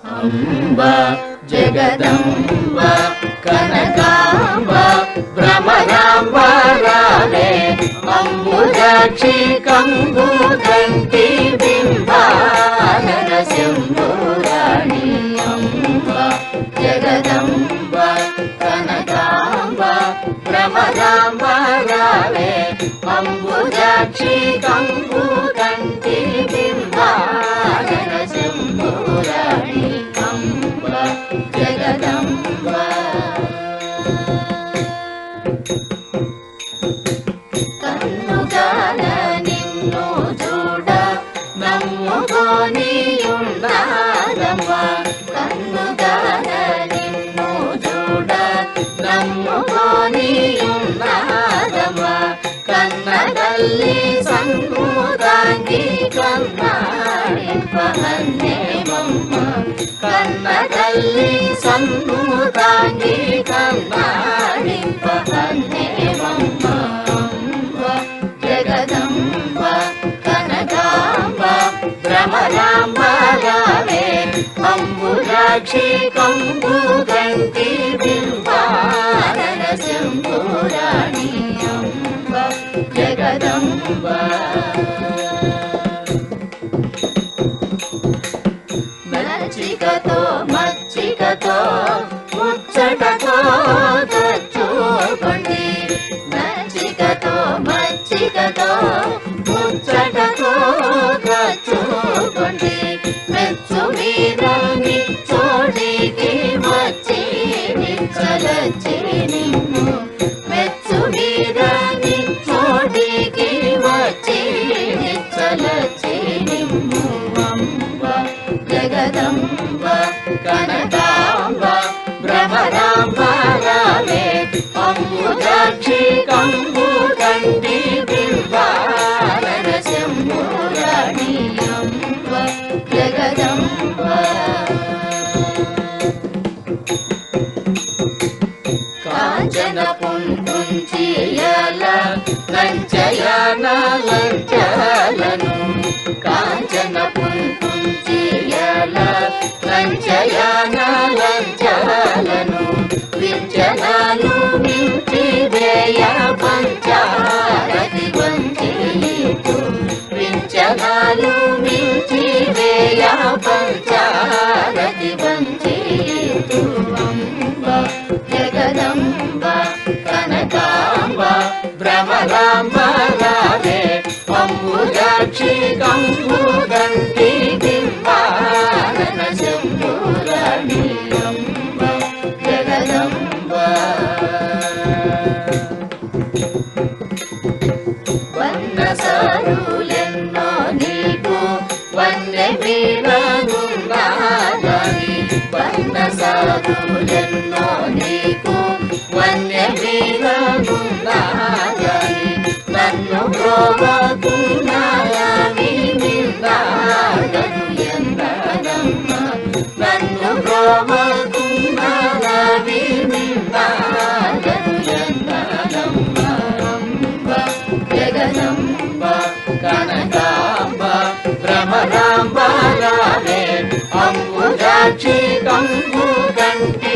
అంబ జగదంబ కనకాంబ భ్రమరాంబ రావే అంబుజాక్షి కంబుదంతి బింబానన శంభురాణి అంబ జగదంబ కనకాంబ భ్రమరాంబ రావే అంబుజాక్షి కంబుదంతి బింబానన శంభురాణి అంబ జగదంబ కన్నుగాన నిన్ను చూడ నమ్ముకొనియున్నాదమ్మ కన్నుగాన నిన్ను చూడ నమ్ముకొనియున్నాదమ్మ కన్న తల్లి సంగుదాంగి కన్నాడింపహన్నేమమ్మ కన్న తల్లి సంగుదాంగి కన్నాడింపహన్నేమమ్మ జగదంబ కనకాంబ భ్రమరాంబ రావే అంబుజాక్షి కంబుదంతి బింబానన శంభురాణి అంబ జగదంబ మచ్చికతో మచ్చికతో ముచ్చటతో తెచ్చుకోండి మచ్చికతో మచ్చికతో ముచ్చటతో తెచ్చుకోండి మెచ్చు మీద నిచ్చోడికి వచ్చి నిచ్చలచ్చి నిన్ను మెచ్చు మీద నిచ్చోడికి వచ్చి నిచ్చలచ్చి నిన్ను అంబ జగదంబ కనకాంబ భ్రమరాంబ రావే అంబుజాక్షి కంబుదంతి బింబానన శంభురాణి అంబ జగదంబ కాంచన పుంకుంచియల లంచయాన లంచలను కాంచన పుంకుంచియల లంచయాన లంచలను వించనాలు మించి వేయ పంచారతి వంచితు వించనాలు మించి వేయ పంచారతి వంచితు అంబ జగదంబ కనకాంబ భ్రమరాంబ రావే అంబుజాక్షి కంబుదంతి బింబానన శంభురాణి అంబ జగదంబ వన్నసారులెన్నో నీకు వన్నె మీరగున్నాదని వన్నసారులెన్నో నీకు వన్నె మీరగున్నాదని నన్ను ప్రోవకున్నాయని నిన్నాడను ఎందనమ్మ నన్ను ప్రోవకున్నాయని నిన్నాడను ఎందనమ్మ అంబ జగదంబ కనకాంబ భ్రమరాంబ రావే అంబుజాక్షి కంబుదంతి